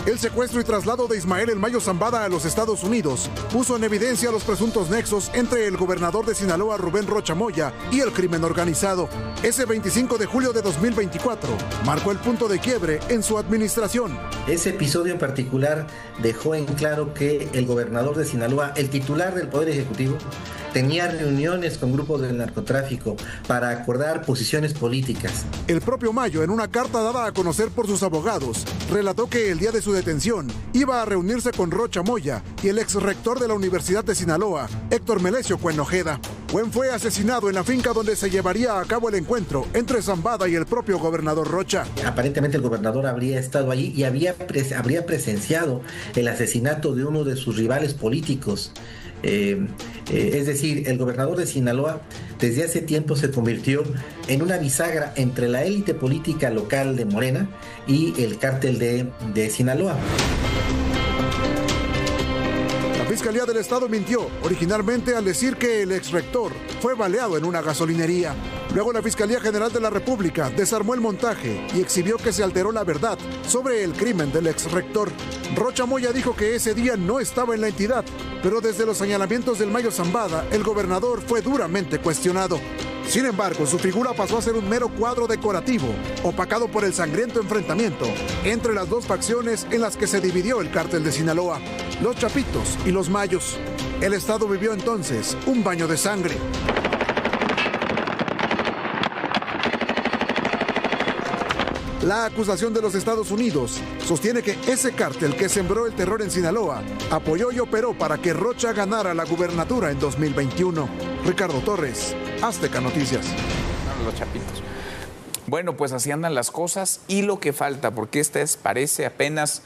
El secuestro y traslado de Ismael El Mayo Zambada a los Estados Unidos puso en evidencia los presuntos nexos entre el gobernador de Sinaloa, Rubén Rocha Moya, y el crimen organizado. Ese 25 de julio de 2024 marcó el punto de quiebre en su administración. Ese episodio en particular dejó en claro que el gobernador de Sinaloa, el titular del Poder Ejecutivo, tenía reuniones con grupos del narcotráfico para acordar posiciones políticas. El propio Mayo, en una carta dada a conocer por sus abogados, relató que el día de su detención iba a reunirse con Rocha Moya y el ex rector de la Universidad de Sinaloa, Héctor Melesio Cuen Ojeda. Cuen fue asesinado en la finca donde se llevaría a cabo el encuentro entre Zambada y el propio gobernador Rocha. Aparentemente el gobernador habría estado allí y habría presenciado el asesinato de uno de sus rivales políticos. Es decir, el gobernador de Sinaloa desde hace tiempo se convirtió en una bisagra entre la élite política local de Morena y el cártel de Sinaloa. La Fiscalía del Estado mintió originalmente al decir que el exrector fue baleado en una gasolinería. Luego la Fiscalía General de la República desarmó el montaje y exhibió que se alteró la verdad sobre el crimen del exrector. Rocha Moya dijo que ese día no estaba en la entidad, pero desde los señalamientos del Mayo Zambada, el gobernador fue duramente cuestionado. Sin embargo, su figura pasó a ser un mero cuadro decorativo, opacado por el sangriento enfrentamiento entre las dos facciones en las que se dividió el cártel de Sinaloa, los Chapitos y los Mayos. El Estado vivió entonces un baño de sangre. La acusación de los Estados Unidos sostiene que ese cártel que sembró el terror en Sinaloa apoyó y operó para que Rocha ganara la gubernatura en 2021. Ricardo Torres, Azteca Noticias. Los Chapitos. Bueno, pues así andan las cosas y lo que falta, porque parece apenas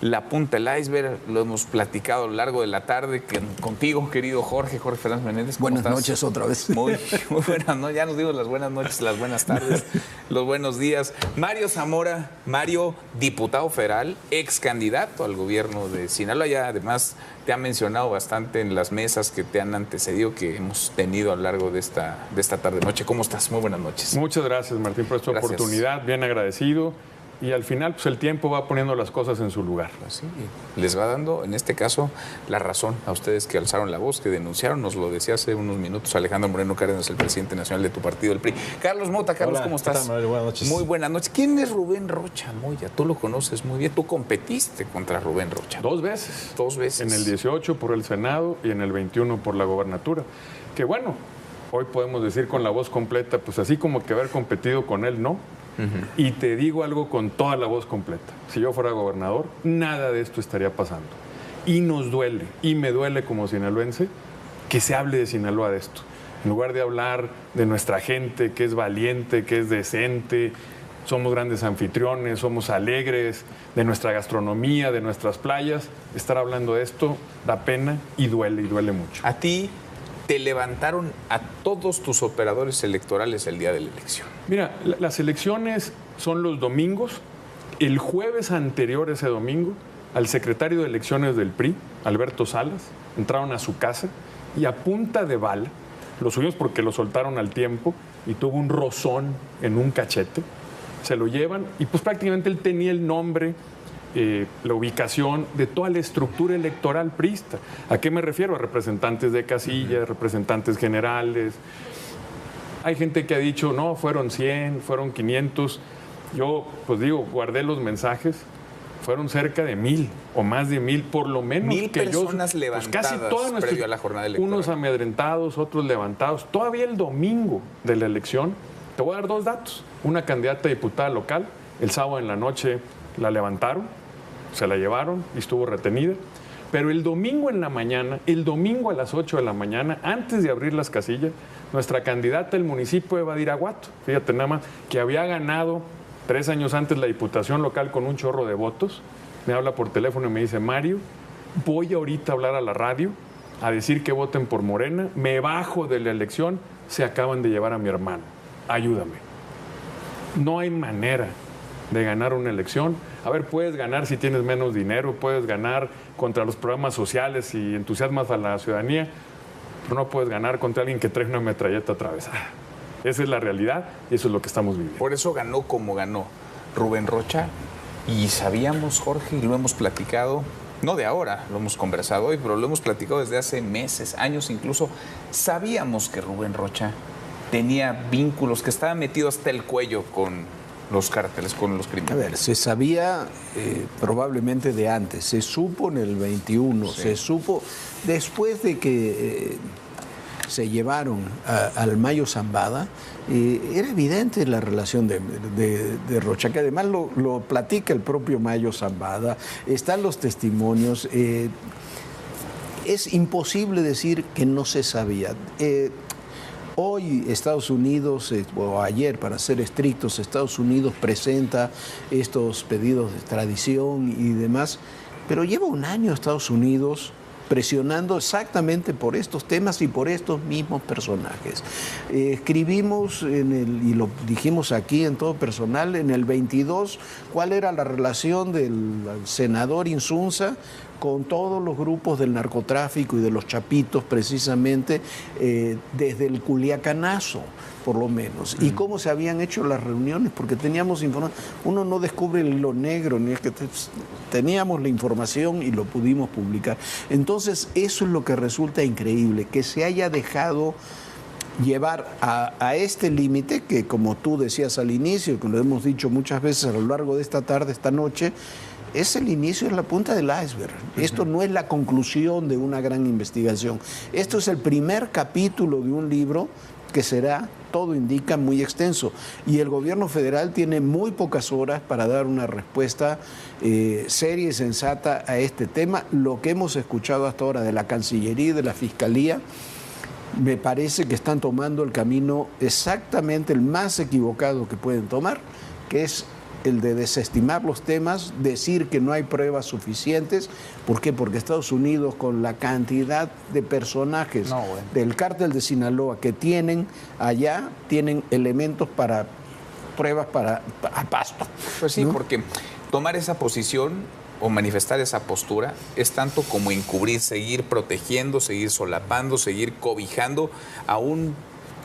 la punta del iceberg. Lo hemos platicado a lo largo de la tarde contigo, querido Jorge Fernández Menéndez. Buenas noches otra vez. Muy buenas, ¿no? Ya nos dimos las buenas noches, las buenas tardes, los buenos días. Mario Zamora, diputado federal, ex candidato al gobierno de Sinaloa. Ya además te ha mencionado bastante en las mesas que te han antecedido, que hemos tenido a lo largo de esta tarde-noche. ¿Cómo estás? Muy buenas noches. Muchas gracias, Martín, por esta oportunidad. Bien agradecido. Y al final, pues el tiempo va poniendo las cosas en su lugar. Así, les va dando, en este caso, la razón a ustedes que alzaron la voz, que denunciaron. Nos lo decía hace unos minutos Alejandro Moreno Cárdenas, el presidente nacional de tu partido, el PRI. Carlos Mota, Carlos, ¿cómo estás? ¿Qué tal, Mario? Buenas noches. Muy buenas noches. ¿Quién es Rubén Rocha Moya? Tú lo conoces muy bien. Tú competiste contra Rubén Rocha. Dos veces. Dos veces. En el 18 por el Senado y en el 21 por la gobernatura. Que bueno, hoy podemos decir con la voz completa, pues así como que haber competido con él, ¿no? Y te digo algo con toda la voz completa. Si yo fuera gobernador, nada de esto estaría pasando. Y nos duele, y me duele como sinaloense, que se hable de Sinaloa de esto. En lugar de hablar de nuestra gente, que es valiente, que es decente, somos grandes anfitriones, somos alegres, de nuestra gastronomía, de nuestras playas, estar hablando de esto da pena y duele mucho. A ti te levantaron a todos tus operadores electorales el día de la elección. Mira, las elecciones son los domingos. El jueves anterior a ese domingo, al secretario de elecciones del PRI, Alberto Salas, entraron a su casa y a punta de bala, lo subimos porque lo soltaron al tiempo y tuvo un rozón en un cachete, se lo llevan y pues prácticamente él tenía el nombre, la ubicación de toda la estructura electoral priista. ¿A qué me refiero? A representantes de casilla, representantes generales. Hay gente que ha dicho, no, fueron 100, fueron 500. Yo, pues digo, guardé los mensajes. Fueron cerca de 1,000 o más de 1,000, por lo menos. 1,000 personas levantadas casi todas previo a la jornada electoral. Unos amedrentados, otros levantados. Todavía el domingo de la elección, te voy a dar dos datos. Una candidata a diputada local, el sábado en la noche la levantaron, se la llevaron y estuvo retenida. Pero el domingo en la mañana, el domingo a las 8 de la mañana, antes de abrir las casillas, nuestra candidata del municipio de Badiraguato, fíjate nada más, que había ganado 3 años antes la diputación local con un chorro de votos, me habla por teléfono y me dice, Mario, voy ahorita a hablar a la radio, a decir que voten por Morena, me bajo de la elección, se acaban de llevar a mi hermano, ayúdame. No hay manera de ganar una elección. A ver, puedes ganar si tienes menos dinero, puedes ganar contra los programas sociales y entusiasmas a la ciudadanía, pero no puedes ganar contra alguien que trae una metralleta atravesada. Esa es la realidad y eso es lo que estamos viviendo. Por eso ganó como ganó Rubén Rocha. Y sabíamos, Jorge, y lo hemos platicado, no de ahora, lo hemos conversado hoy, pero lo hemos platicado desde hace meses, años incluso. Sabíamos que Rubén Rocha tenía vínculos, que estaba metido hasta el cuello con los cárteles, con los criminales. A ver, se sabía probablemente de antes, se supo en el 21, sí. Se supo después de que se llevaron al Mayo Zambada. Era evidente la relación de Rocha, que además lo platica el propio Mayo Zambada, están los testimonios. Es imposible decir que no se sabía. Hoy Estados Unidos, o ayer para ser estrictos, Estados Unidos presenta estos pedidos de extradición y demás, pero lleva un año Estados Unidos presionando exactamente por estos temas y por estos mismos personajes. Escribimos, y lo dijimos aquí en Todo Personal, en el 22, cuál era la relación del senador Insunza con todos los grupos del narcotráfico y de los chapitos, precisamente, desde el Culiacanazo, por lo menos. Y cómo se habían hecho las reuniones, porque teníamos información. Uno no descubre el hilo negro, ni es que teníamos la información y lo pudimos publicar. Entonces, eso es lo que resulta increíble, que se haya dejado llevar a este límite que, como tú decías al inicio, que lo hemos dicho muchas veces a lo largo de esta tarde, esta noche, es el inicio, es la punta del iceberg. Esto no es la conclusión de una gran investigación. Esto es el primer capítulo de un libro que será, todo indica, muy extenso. Y el gobierno federal tiene muy pocas horas para dar una respuesta seria y sensata a este tema. Lo que hemos escuchado hasta ahora de la Cancillería y de la Fiscalía, me parece que están tomando el camino exactamente el más equivocado que pueden tomar, que es el de desestimar los temas, decir que no hay pruebas suficientes. ¿Por qué? Porque Estados Unidos, con la cantidad de personajes del cártel de Sinaloa que tienen allá, tienen elementos para pruebas a pasto. Pues sí, ¿no? Porque tomar esa posición o manifestar esa postura es tanto como encubrir, seguir protegiendo, seguir solapando, seguir cobijando a un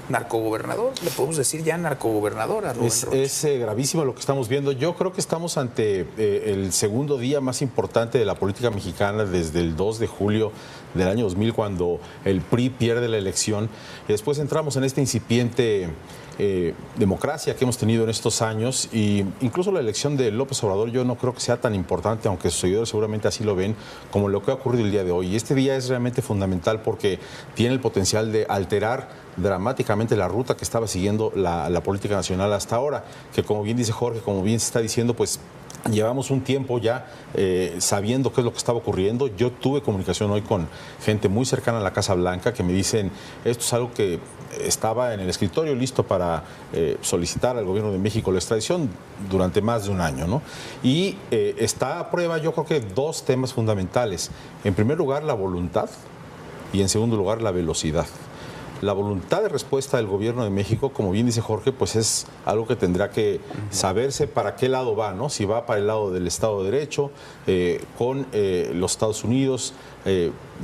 narcogobernador, le podemos decir ya narcogobernador a Rubén Rocha. Es gravísimo lo que estamos viendo. Yo creo que estamos ante el segundo día más importante de la política mexicana desde el 2 de julio del año 2000, cuando el PRI pierde la elección. Y después entramos en esta incipiente democracia que hemos tenido en estos años, y incluso la elección de López Obrador yo no creo que sea tan importante, aunque sus seguidores seguramente así lo ven, como lo que ha ocurrido el día de hoy. Y este día es realmente fundamental porque tiene el potencial de alterar dramáticamente la ruta que estaba siguiendo la política nacional hasta ahora, que, como bien dice Jorge, como bien se está diciendo, pues llevamos un tiempo ya sabiendo qué es lo que estaba ocurriendo. Yo tuve comunicación hoy con gente muy cercana a la Casa Blanca que me dicen, esto es algo que estaba en el escritorio listo para solicitar al gobierno de México la extradición durante más de un año, ¿no? Y está a prueba, yo creo que dos temas fundamentales. En primer lugar, la voluntad, y en segundo lugar, la velocidad. La voluntad de respuesta del gobierno de México, como bien dice Jorge, pues es algo que tendrá que saberse para qué lado va, ¿no? Si va para el lado del Estado de Derecho, con los Estados Unidos,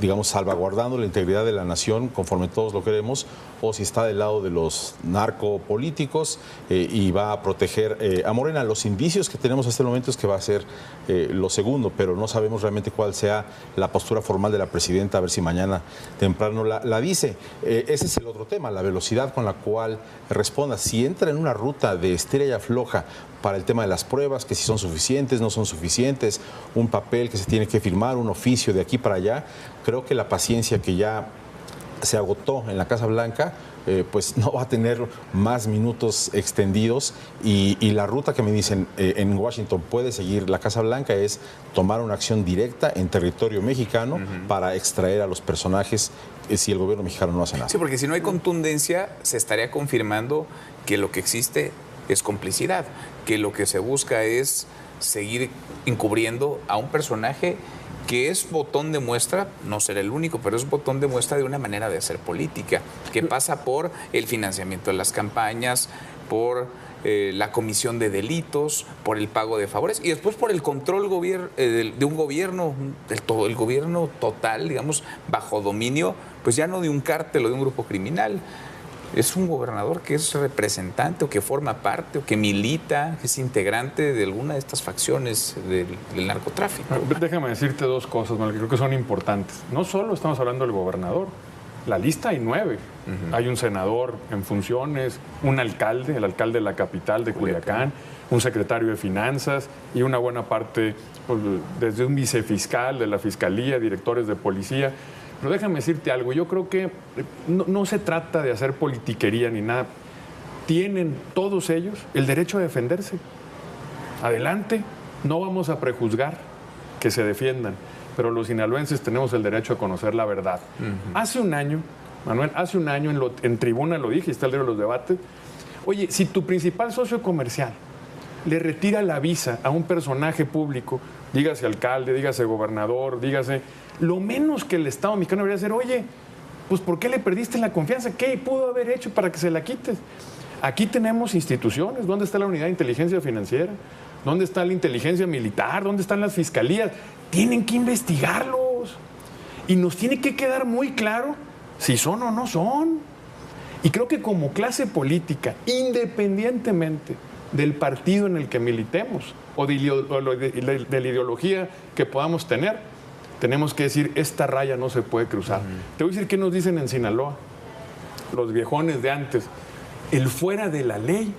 digamos, salvaguardando la integridad de la nación, conforme todos lo queremos, o si está del lado de los narcopolíticos y va a proteger a Morena. Los indicios que tenemos hasta el momento es que va a ser lo segundo, pero no sabemos realmente cuál sea la postura formal de la presidenta, a ver si mañana temprano la dice. Ese es el otro tema, la velocidad con la cual responda. Si entra en una ruta de estira y afloja para el tema de las pruebas, que si son suficientes, no son suficientes, un papel que se tiene que firmar, un oficio de aquí para allá, creo que la paciencia que ya se agotó en la Casa Blanca, pues no va a tener más minutos extendidos, y la ruta que me dicen en Washington puede seguir la Casa Blanca es tomar una acción directa en territorio mexicano para extraer a los personajes si el gobierno mexicano no hace nada. Sí, porque si no hay contundencia, se estaría confirmando que lo que existe es complicidad, que lo que se busca es seguir encubriendo a un personaje que es botón de muestra, no será el único, pero es botón de muestra de una manera de hacer política, que pasa por el financiamiento de las campañas, por la comisión de delitos, por el pago de favores y después por el control de un gobierno, el gobierno total, digamos, bajo dominio, pues ya no de un cártel o de un grupo criminal. es un gobernador que es representante o que forma parte o que milita, que es integrante de alguna de estas facciones del narcotráfico. Déjame decirte dos cosas, Manuel, que creo que son importantes. No solo estamos hablando del gobernador, la lista hay 9. Hay un senador en funciones, un alcalde, el alcalde de la capital de Culiacán, un secretario de Finanzas y una buena parte, pues, desde un vicefiscal de la Fiscalía, directores de policía. Pero déjame decirte algo, yo creo que no se trata de hacer politiquería ni nada. Tienen todos ellos el derecho a defenderse. Adelante, no vamos a prejuzgar que se defiendan, pero los sinaloenses tenemos el derecho a conocer la verdad. Hace un año, Manuel, en tribuna lo dije, está el libro de los debates, oye, si tu principal socio comercial le retira la visa a un personaje público, dígase alcalde, dígase gobernador, dígase, lo menos que el Estado mexicano debería hacer, oye, pues ¿por qué le perdiste la confianza? ¿Qué pudo haber hecho para que se la quites? Aquí tenemos instituciones, ¿dónde está la unidad de inteligencia financiera? ¿Dónde está la inteligencia militar? ¿Dónde están las fiscalías? Tienen que investigarlos. Y nos tiene que quedar muy claro si son o no son. Y creo que como clase política, independientemente del partido en el que militemos o de la ideología que podamos tener, tenemos que decir, esta raya no se puede cruzar. Te voy a decir qué nos dicen en Sinaloa, los viejones de antes. El fuera de la ley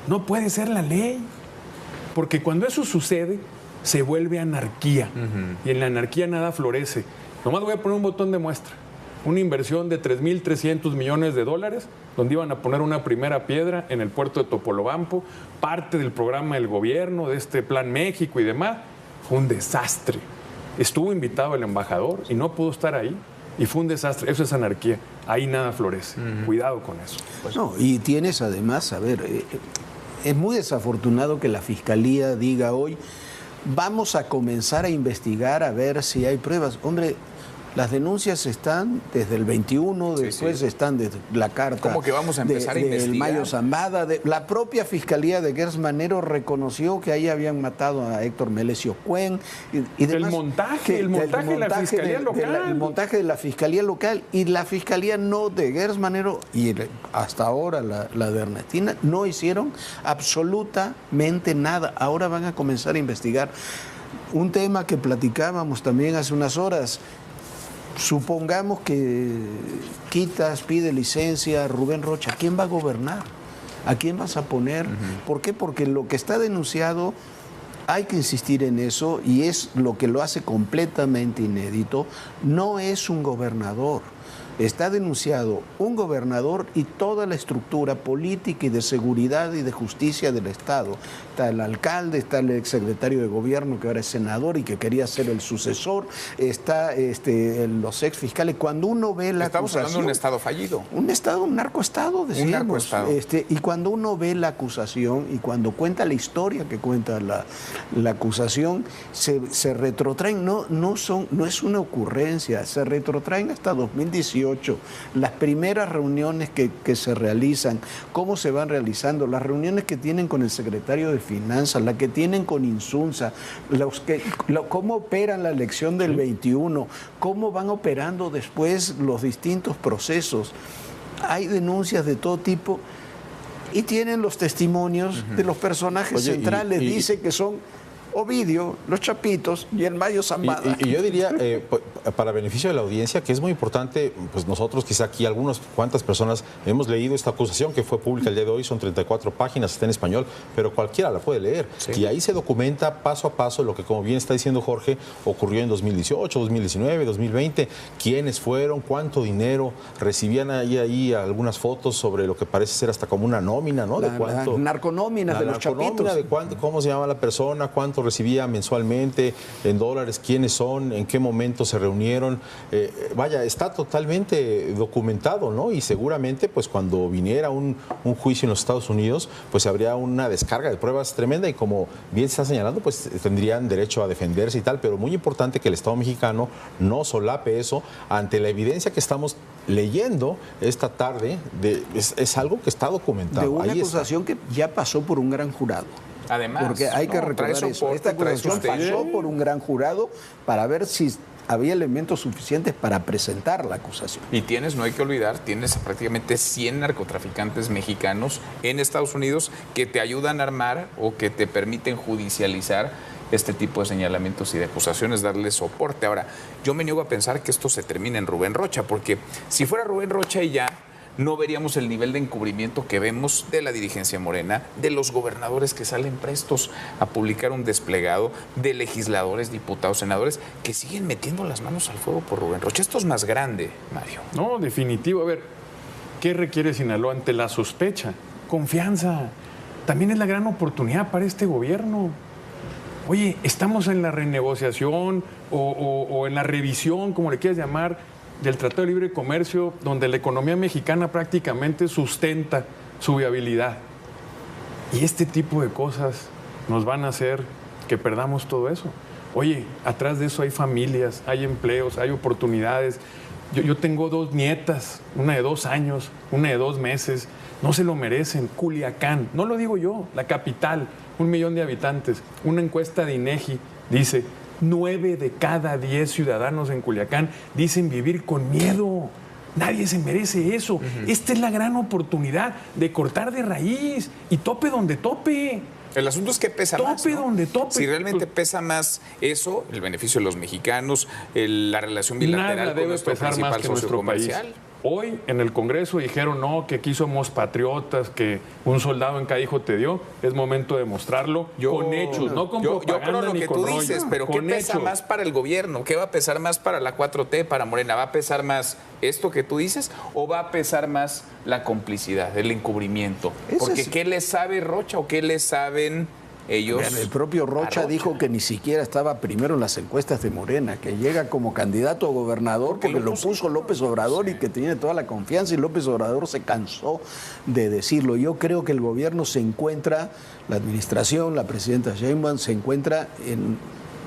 no puede ser la ley. Porque cuando eso sucede, se vuelve anarquía. Y en la anarquía nada florece. Nomás voy a poner un botón de muestra. Una inversión de $3,300 millones, donde iban a poner una primera piedra en el puerto de Topolobampo, parte del programa del gobierno, de este Plan México y demás. Fue un desastre. Estuvo invitado el embajador y no pudo estar ahí. Y fue un desastre. Eso es anarquía. Ahí nada florece. Cuidado con eso. Pues, no, y tienes además, a ver, es muy desafortunado que la Fiscalía diga hoy, vamos a comenzar a investigar a ver si hay pruebas. Hombre, las denuncias están desde el 21, después están desde la carta. ¿Cómo que vamos a empezar a investigar? El Mayo Zambada. La propia Fiscalía de Gers Manero reconoció que ahí habían matado a Héctor Melesio Cuen. Y demás, el montaje de la Fiscalía local. El montaje de la Fiscalía local. Y la Fiscalía no de Gers Manero y hasta ahora la de Ernestina no hicieron absolutamente nada. Ahora van a comenzar a investigar. Un tema que platicábamos también hace unas horas. Supongamos que pide licencia a Rubén Rocha. ¿Quién va a gobernar? ¿A quién vas a poner? ¿Por qué? Porque lo que está denunciado, hay que insistir en eso, y es lo que lo hace completamente inédito, no es un gobernador. Está denunciado un gobernador y toda la estructura política y de seguridad y de justicia del Estado. Está el alcalde, está el exsecretario de gobierno que ahora es senador y que quería ser el sucesor, está los exfiscales. Cuando uno ve la Estamos hablando de un Estado fallido. Un narcoestado, decíamos. Un narcoestado. Y cuando uno ve la acusación y cuando cuenta la historia que cuenta la acusación, se retrotraen, no es una ocurrencia, se retrotraen hasta 2018. Las primeras reuniones que se realizan, cómo se van realizando, las reuniones que tienen con el secretario de Finanzas, las que tienen con Insunza, cómo operan la elección del 21, cómo van operando después los distintos procesos. Hay denuncias de todo tipo y tienen los testimonios de los personajes centrales. Dice que son Ovidio, los Chapitos y el Mayo Zambada. Y yo diría, para beneficio de la audiencia, que es muy importante, pues nosotros quizá aquí cuantas personas hemos leído esta acusación que fue pública el día de hoy, son 34 páginas, está en español, pero cualquiera la puede leer. Sí. Y ahí se documenta paso a paso lo que, como bien está diciendo Jorge, ocurrió en 2018, 2019, 2020, quiénes fueron, cuánto dinero, recibían ahí algunas fotos sobre lo que parece ser hasta como una nómina, ¿no? La narconómina de los Chapitos. De cómo se llama la persona, cuánto recibía mensualmente en dólares, quiénes son, en qué momento se reunieron. Vaya, está totalmente documentado, ¿no? Y seguramente, pues cuando viniera un juicio en los Estados Unidos, pues habría una descarga de pruebas tremenda y como bien se está señalando, pues tendrían derecho a defenderse y tal, pero muy importante que el Estado mexicano no solape eso ante la evidencia que estamos leyendo esta tarde. Es algo que está documentado. De una acusación que ya pasó por un gran jurado. Además, porque hay que recordar eso. Esta acusación pasó por un gran jurado para ver si había elementos suficientes para presentar la acusación. Y no hay que olvidar, tienes prácticamente 100 narcotraficantes mexicanos en Estados Unidos que te ayudan a armar o que te permiten judicializar este tipo de señalamientos y de acusaciones, darle soporte. Ahora, yo me niego a pensar que esto se termine en Rubén Rocha, porque si fuera Rubén Rocha y ya, no veríamos el nivel de encubrimiento que vemos de la dirigencia morena, de los gobernadores que salen prestos a publicar un desplegado, de legisladores, diputados, senadores, que siguen metiendo las manos al fuego por Rubén Rocha. Esto es más grande, Mario. No, definitivo. A ver, ¿qué requiere Sinaloa ante la sospecha? Confianza. También es la gran oportunidad para este gobierno. Oye, estamos en la renegociación o en la revisión, como le quieras llamar, del Tratado de Libre Comercio, donde la economía mexicana prácticamente sustenta su viabilidad. Y este tipo de cosas nos van a hacer que perdamos todo eso. Oye, atrás de eso hay familias, hay empleos, hay oportunidades. Yo tengo 2 nietas, una de 2 años, una de 2 meses. No se lo merecen. Culiacán, no lo digo yo, la capital, 1 millón de habitantes. Una encuesta de INEGI dice: 9 de cada 10 ciudadanos en Culiacán dicen vivir con miedo. Nadie se merece eso. Esta es la gran oportunidad de cortar de raíz y tope donde tope. El asunto es que pesa más, Tope ¿no? donde tope. Si realmente pesa más eso, el beneficio de los mexicanos, la relación bilateral Nada con debe nuestro pesar principal más que socio nuestro país. comercial. Hoy en el Congreso dijeron no, que aquí somos patriotas, que un soldado en cada hijo te dio. Es momento de mostrarlo con hechos, no con propaganda. Yo creo lo ni que con tú rollo, dices, pero ¿qué con pesa hechos. más para el gobierno? ¿Qué va a pesar más para la 4T, para Morena? ¿Va a pesar más esto que tú dices o va a pesar más la complicidad, el encubrimiento? Porque ¿qué le sabe Rocha o qué le saben ellos? El propio Rocha dijo que ni siquiera estaba primero en las encuestas de Morena, que llega como candidato a gobernador porque lo puso López Obrador y que tiene toda la confianza, y López Obrador se cansó de decirlo. Yo creo que el gobierno se encuentra, la administración, la presidenta Sheinbaum se encuentra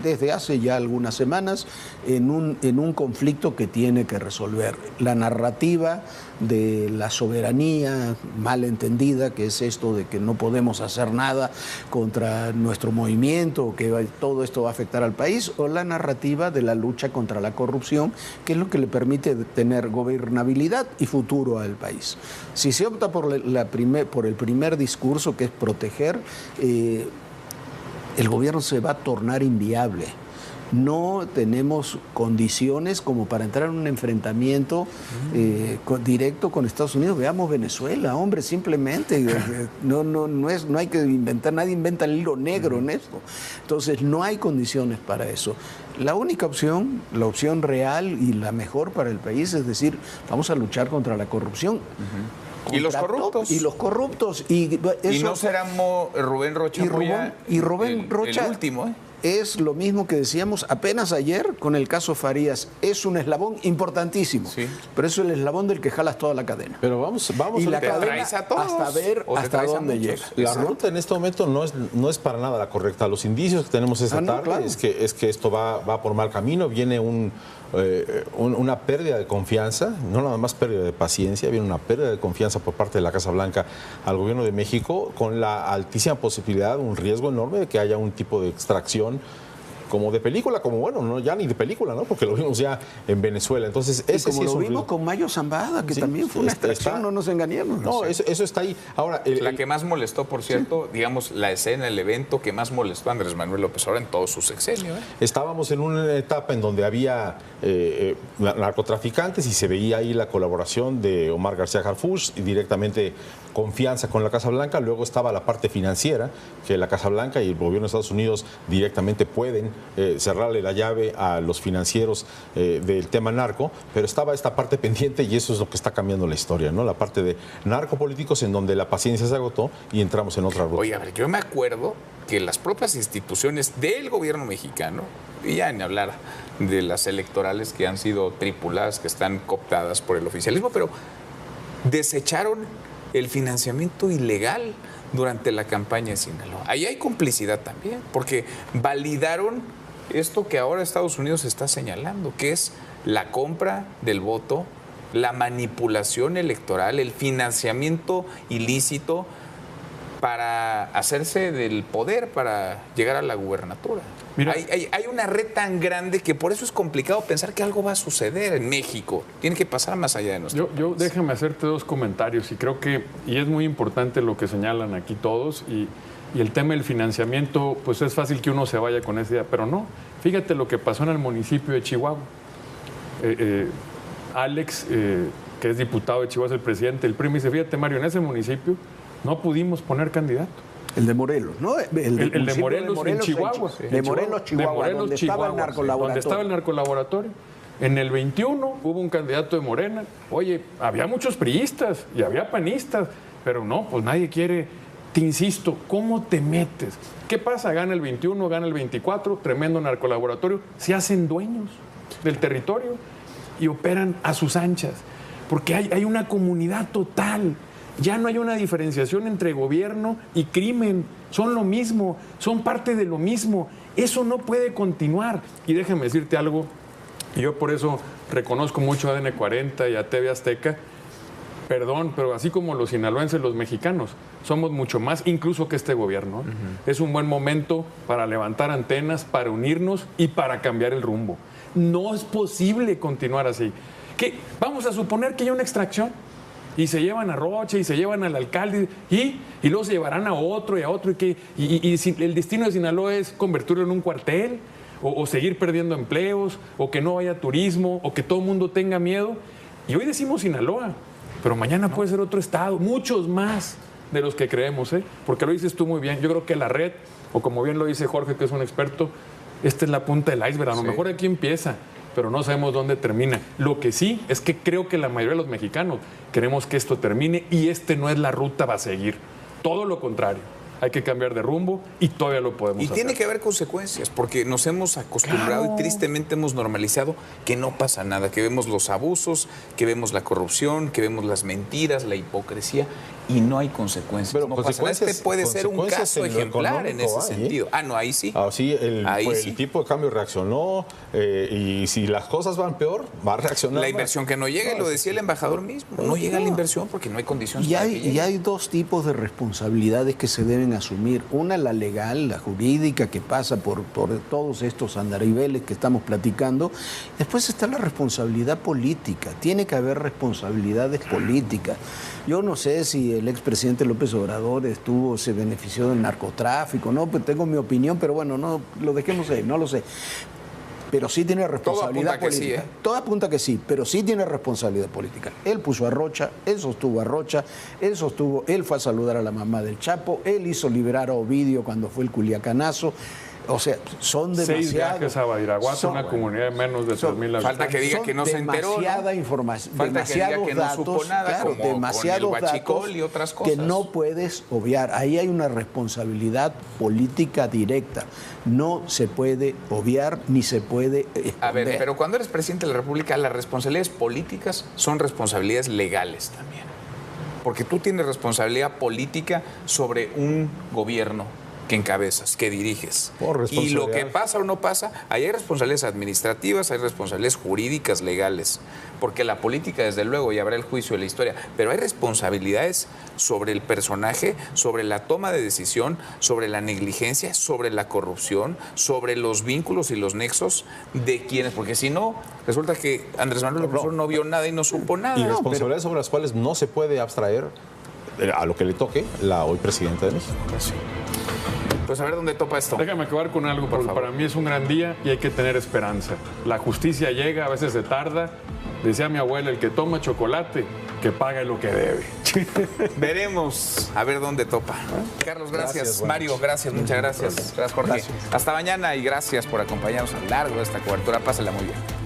desde hace ya algunas semanas en un conflicto que tiene que resolver. La narrativa de la soberanía mal entendida, que es esto de que no podemos hacer nada contra nuestro movimiento, que todo esto va a afectar al país, o la narrativa de la lucha contra la corrupción, que es lo que le permite tener gobernabilidad y futuro al país. Si se opta por el primer discurso, que es proteger, el gobierno se va a tornar inviable. No tenemos condiciones como para entrar en un enfrentamiento directo con Estados Unidos. Veamos Venezuela, hombre, simplemente. No hay que inventar, nadie inventa el hilo negro en esto. Entonces, no hay condiciones para eso. La única opción, la opción real y la mejor para el país, es decir, vamos a luchar contra la corrupción. ¿Y los corruptos? Y los corruptos. Y no será Rubén Rocha Rubén Rocha el último, es lo mismo que decíamos apenas ayer con el caso Farías. Es un eslabón importantísimo, sí, pero es el eslabón del que jalas toda la cadena. Pero vamos y la a cadena hasta ver hasta dónde llega. La ruta en este momento no es para nada la correcta. Los indicios que tenemos esta tarde claro. es que esto va por mal camino. Viene una pérdida de confianza, no nada más pérdida de paciencia, viene una pérdida de confianza por parte de la Casa Blanca al gobierno de México, con la altísima posibilidad, un riesgo enorme de que haya un tipo de extracción como de película, como bueno, no ya ni de película, ¿no? Porque lo vimos ya en Venezuela. Entonces, ese como sí lo vimos con Mayo Zambada, que también fue una extracción, no nos engañemos. No, eso está ahí. Ahora, la que más molestó, por cierto, digamos, la escena, el evento que más molestó a Andrés Manuel López Obrador en todo su sexenio. Estábamos en una etapa en donde había narcotraficantes y se veía ahí la colaboración de Omar García Harfuch y directamente confianza con la Casa Blanca. Luego estaba la parte financiera, que la Casa Blanca y el gobierno de Estados Unidos directamente pueden cerrarle la llave a los financieros del tema narco, pero estaba esta parte pendiente y eso es lo que está cambiando la historia, ¿no? La parte de narcopolíticos en donde la paciencia se agotó y entramos en otra ruta. Oye, a ver, yo me acuerdo que las propias instituciones del gobierno mexicano, y ya en hablar de las electorales que han sido tripuladas, que están cooptadas por el oficialismo, pero desecharon el financiamiento ilegal durante la campaña de Sinaloa. Ahí hay complicidad también, porque validaron esto que ahora Estados Unidos está señalando, que es la compra del voto, la manipulación electoral, el financiamiento ilícito para hacerse del poder, para llegar a la gubernatura. Mira, hay una red tan grande que por eso es complicado pensar que algo va a suceder en México. Tiene que pasar más allá de nosotros. Yo déjame hacerte dos comentarios y creo que, y es muy importante lo que señalan aquí todos, y el tema del financiamiento, pues es fácil que uno se vaya con esa idea, pero no. Fíjate lo que pasó en el municipio de Chihuahua. Alex, que es diputado de Chihuahua, es el presidente del PRI, me dice, fíjate, Mario, en ese municipio no pudimos poner candidato. El de Morelos, ¿no? El de Morelos en Chihuahua. De Morelos, Chihuahua, donde estaba el narcolaboratorio. Donde estaba el narcolaboratorio. En el 21 hubo un candidato de Morena. Oye, había muchos priistas y había panistas, pero no, pues nadie quiere. Te insisto, ¿cómo te metes? ¿Qué pasa? Gana el 21, gana el 24, tremendo narcolaboratorio. Se hacen dueños del territorio y operan a sus anchas, porque hay una comunidad total. Ya no hay una diferenciación entre gobierno y crimen. Son lo mismo, son parte de lo mismo. Eso no puede continuar. Y déjame decirte algo, yo por eso reconozco mucho a ADN 40 y a TV Azteca. Perdón, pero así como los sinaloenses, los mexicanos, somos mucho más incluso que este gobierno. Es un buen momento para levantar antenas, para unirnos y para cambiar el rumbo. No es posible continuar así. ¿Qué? Vamos a suponer que hay una extracción y se llevan a Rocha y se llevan al alcalde y luego se llevarán a otro y a otro y el destino de Sinaloa es convertirlo en un cuartel o seguir perdiendo empleos o que no haya turismo o que todo el mundo tenga miedo. Y hoy decimos Sinaloa, pero mañana puede ser otro estado, muchos más de los que creemos, porque lo dices tú muy bien. Yo creo que la red, o como bien lo dice Jorge, que es un experto, esta es la punta del iceberg. A lo mejor aquí empieza, pero no sabemos dónde termina. Lo que sí es que creo que la mayoría de los mexicanos queremos que esto termine y no es la ruta a seguir. Todo lo contrario. Hay que cambiar de rumbo y todavía lo podemos hacer. Y tiene que haber consecuencias, porque nos hemos acostumbrado y tristemente hemos normalizado que no pasa nada, que vemos los abusos, que vemos la corrupción, que vemos las mentiras, la hipocresía y no hay consecuencias. Pero no pasa nada. Este puede ser un caso ejemplar en ese sentido. No, ahí sí. Sí, el tipo de cambio reaccionó y si las cosas van peor, va a reaccionar. La inversión que no llega, y lo decía el embajador mismo, no llega la inversión porque no hay condiciones. Y hay dos tipos de responsabilidades que se deben asumir. Una, la legal, la jurídica, que pasa por todos estos andariveles que estamos platicando. Después está la responsabilidad política. Tiene que haber responsabilidades políticas. Yo no sé si el expresidente López Obrador se benefició del narcotráfico, ¿no? Pues tengo mi opinión, pero bueno, no lo dejemos ahí, no lo sé. Pero sí tiene responsabilidad política. Todo apunta que sí, pero sí tiene responsabilidad política. Él puso a Rocha, él sostuvo a Rocha, él fue a saludar a la mamá del Chapo, él hizo liberar a Ovidio cuando fue el Culiacanazo. O sea, son demasiados. 6 viajes a Badiraguato, una comunidad de menos de 3,000 habitantes. Falta que diga que no se enteró. Demasiada información, falta demasiados que diga que datos, no supo nada, claro, como demasiados con el huachicol datos y otras cosas. que no puedes obviar. Ahí hay una responsabilidad política directa. No se puede obviar ni se puede esconder. A ver, pero cuando eres presidente de la República, las responsabilidades políticas son responsabilidades legales también. Porque tú tienes responsabilidad política sobre un gobierno que encabezas, que diriges. Y lo que pasa o no pasa, ahí hay responsabilidades administrativas, hay responsabilidades jurídicas, legales, porque la política, desde luego, y habrá el juicio de la historia, pero hay responsabilidades sobre el personaje, sobre la toma de decisión, sobre la negligencia, sobre la corrupción, sobre los vínculos y los nexos de quienes, porque si no, resulta que Andrés Manuel López Obrador no vio nada y no supo nada. Y responsabilidades sobre las cuales no se puede abstraer a lo que le toque la hoy presidenta de México. Sí. Pues a ver dónde topa esto. Déjame acabar con algo, porque para mí es un gran día y hay que tener esperanza. La justicia llega, a veces se tarda. Decía mi abuela, el que toma chocolate, que pague lo que debe. Veremos a ver dónde topa. Carlos, gracias. Mario, gracias, muchas gracias. Gracias, Jorge. Gracias. Hasta mañana y gracias por acompañarnos a lo largo de esta cobertura. Pásala muy bien.